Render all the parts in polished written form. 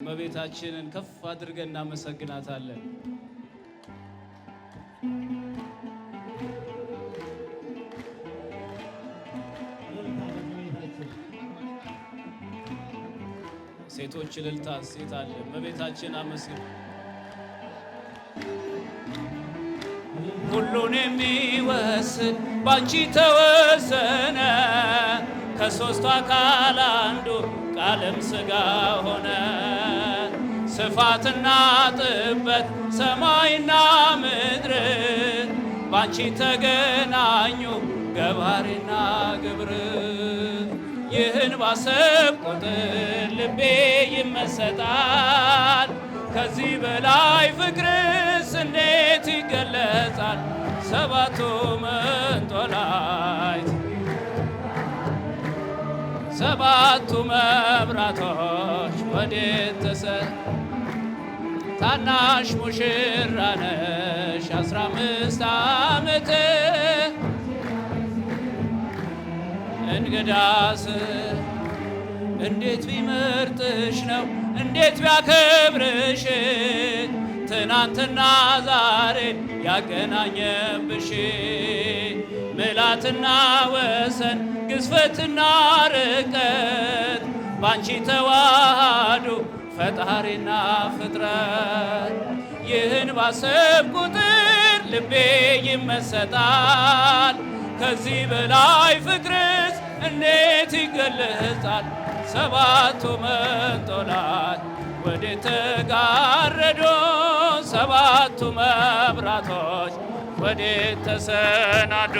እመቤታችንን ከፍ አድርገን እናመሰግናታለን። ሴቶች እልልታ ሴት አለ እመቤታችን አመስግን። ሁሉን የሚወስን ባንቺ ተወሰነ፣ ከሦስቱ አካል አንዱ ቃልም ሥጋ ሆነ። ስፋትና ጥበት ሰማይና ምድር ባንቺ ተገናኙ ገባሬና ግብር። ይህን ባሰብ ቁጥር ልቤ ይመሰጣል። ከዚህ በላይ ፍቅርስ እንዴት ይገለጻል? ሰባቱ መንጦላዕት ሰባቱ መብራቶች ወዴት ታናሽ ሙሽራ ነሽ 15 ዓመት እንግዳስ እንዴት ቢመርጥሽ ነው እንዴት ቢያከብርሽ ትናንትና ዛሬን ያገናኘብሽ ምልዓትና ወሰን ግዝፈትና ርቀት ባንቺ ተዋሃዱ ፈጣሪና ፍጥረት። ይህን ባሰብ ቁጥር ልቤ ይመሰጣል። ከዚህ በላይ ፍቅርስ እንዴት ይገለጻል? ሰባቱ መንጦላዕት ወዴት ተጋረዱ? ሰባቱ መብራቶች ወዴት ተሰናዱ?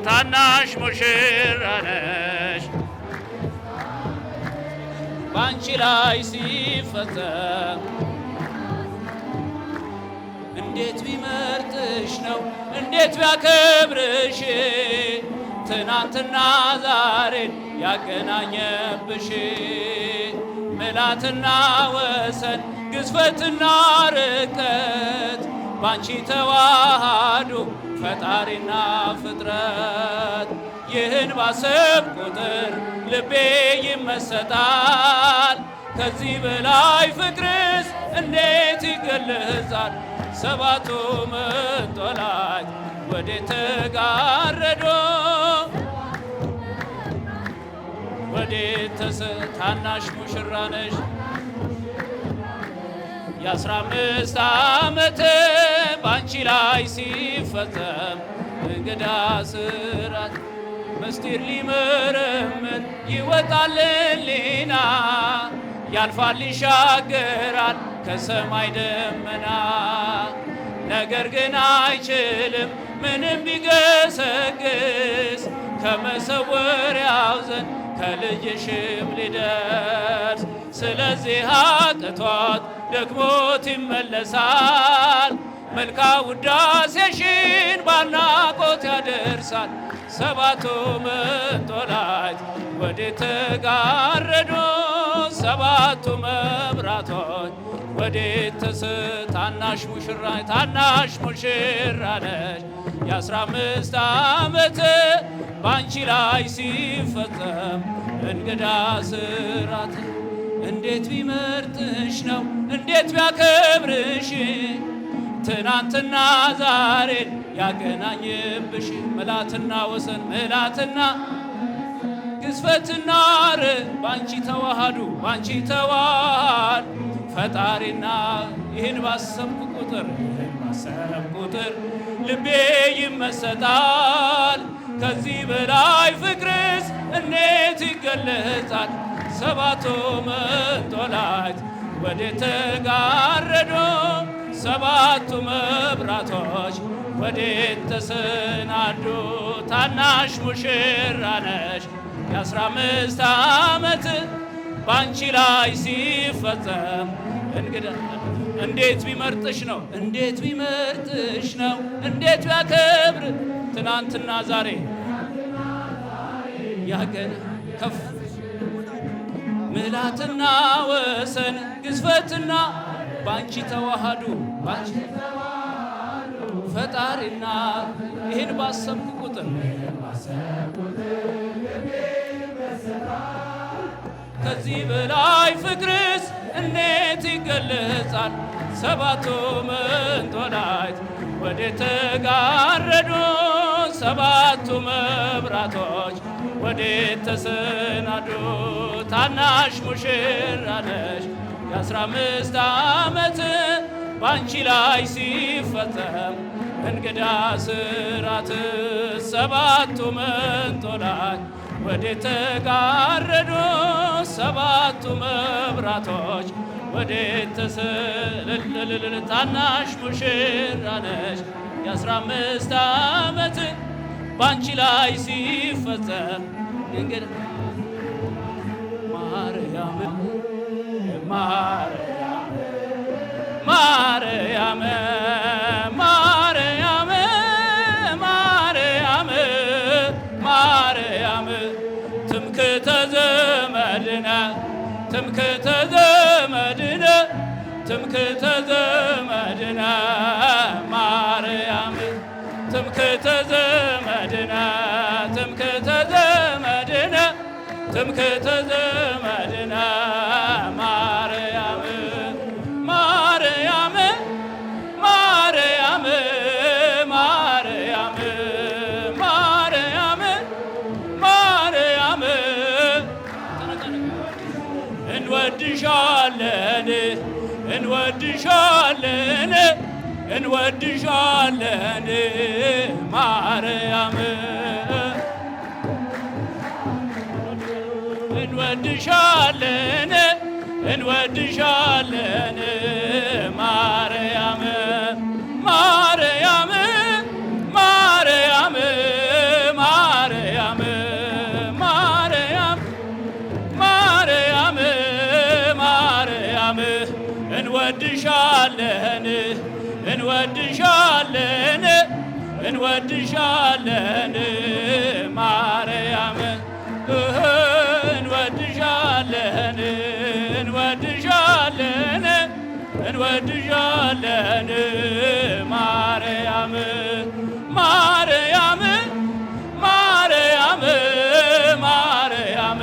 ታናሽ ሙሽራ ነሽ ባንቺ ላይ ሲፈጸም እንዴት ቢመርጥሽ ነው እንዴት ቢያከብርሽ ትናንትና ዛሬን ያገናኘብሽ ምልዓትና ወሰን ግዝፈትና ርቀት ባንቺ ተዋሃዱ ፈጣሪና ፍጥረት። ይህን ባሰብ ቁጥር ልቤ ይመሰጣል። ከዚህ በላይ ፍቅርስ እንዴት ይገለጻል? ሰባቱ መንጦላዕት ወዴት ተጋረዱ? ወዴት ታናሽ ሙሽራ ነሽ 15 ዓመት ባንቺ ላይ ሲፈጸም እንግዳ ስራት ምስጢር ሊመረምር ይወጣል ሕሊና ያልፋል ይሻገራል ከሰማይ ደመና። ነገር ግን አይችልም ምንም ቢገሰግስ ከመሰወሪያው ዘንድ ከልጅሽም ሊደርስ። ስለዚህ አቅቶት ደክሞት ይመለሳል መልካ ውዳሴሽን ባድናቆት ያደርሳል። ሰባቱ መንጦላዕት ወዴት ተጋረዱ? ሰባቱ መብራቶች ወዴት ታናሽ ሙሽራ ነሽ 15 ዓመት ባንቺ ላይ ሲፈጸም እንግዳ ስራት። እንዴት ቢመርጥሽ ነው እንዴት ቢያከብርሽ ትናንትና ዛሬን ያገናኘብሽ ምልዓትና ወሰን ምልዓትና ግዝፈትና ባንቺ ተዋሃዱ ፈጣሪና ይህን ባሰብኩ ቁጥር ልቤ ይመሰጣል። ከዚህ በላይ ፍቅርስ እንዴት ይገለጻል? ሰባቱ መንጦላዕት ወዴት ተጋረዱ? ሰባቱ መብራቶች ወዴት ተሰናዱ? ታናሽ ሙሽራ ነሽ 15 ዓመት ባንቺ ላይ ሲፈጸም እንግዳ እንዴት ቢመርጥሽ ነው እንዴት ቢያከብር ትናንትና ዛሬ ያገን ከፍ ምልዓትና ወሰን ግዝፈትና ባንቺ ተዋሃዱ ፈጣሪና ይህን ባሰብኩ ቁጥር ከዚህ በላይ ፍቅርስ እንዴት ይገለጻል? ሰባቱ መንጦላዕት ወዴት ተጋረዱ? ሰባቱ መብራቶች ወዴት ተሰናዱ? ታናሽ ሙሽራ ነሽ የ15 ዓመት ባንቺ ላይ ሲፈጸም እንግዳ ስራት። ሰባቱ መንጦላዕት ወዴት ተጋረዱ? ሰባቱ መብራቶች ወዴት ተሰለለለ? ታናሽ ሙሽራ ነሽ የ15 ዓመት ባንቺ ላይ ሲፈጸም እንግዳ ማርያም ማርያም ማርያም ማርያም ማርያም ማርያም ትምክህተ ዘመድነ ትምክህተ ዘመድነ ትምክህተ ዘመድነ ማርያም ትምክህተ ዘመድነ ትምክህተ ዘመድነ ትምክህተ ዘመድነ ማርያም ማርያም ማርያም ማርያም ማርያም ማርያም እንወድሻለን እንወድሻለን እንወድሻለን ማርያም እንወድሻለን እንወድሻለን ማርያም ማርያም ማርያም ማርያም ማርያም ማርያም ማርያም እንወድሻለን እንወድሻለን እንወድሻለን ማርያም እንወድሻለን እንወድሻለን እንወድሻለን ማርያም ማርያም ማርያም ማርያም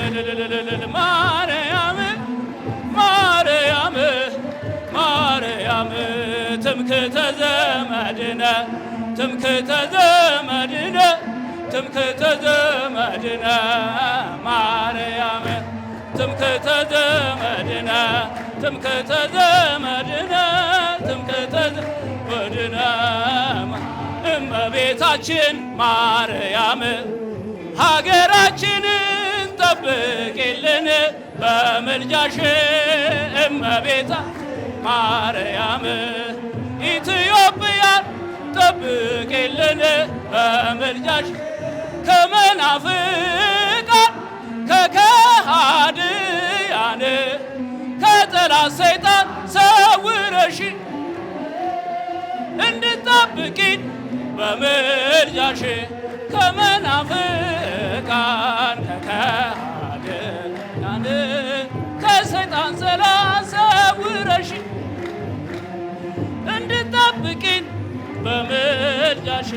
ማርያም ማርያም ማርያም ትምክህተ ዘመድነ ትምክህተ ዘመድነ ትምክህተ ዘመድነ ማርያም ትምክህተ ዘመድነ ትምክህተ ዘመድነ ትምክህተ ዘመድነ እመቤታችን ማርያም ሀገራችንን ጠብቂልን በምልጃሽ እመቤታ ማርያም ኢትዮጵያን ጠብቂልን በምልጃሽ ከመናፍቃን ከከሃዲያን ከጠላት ሰይጣን ሰውረሽ እንድጠብቂን በምልጃሽ ከመናፍቃን ከከሃዲያን ከሰይጣን ሰይጣን ሰውረሽ እንድጠብቂን በምልጃሽ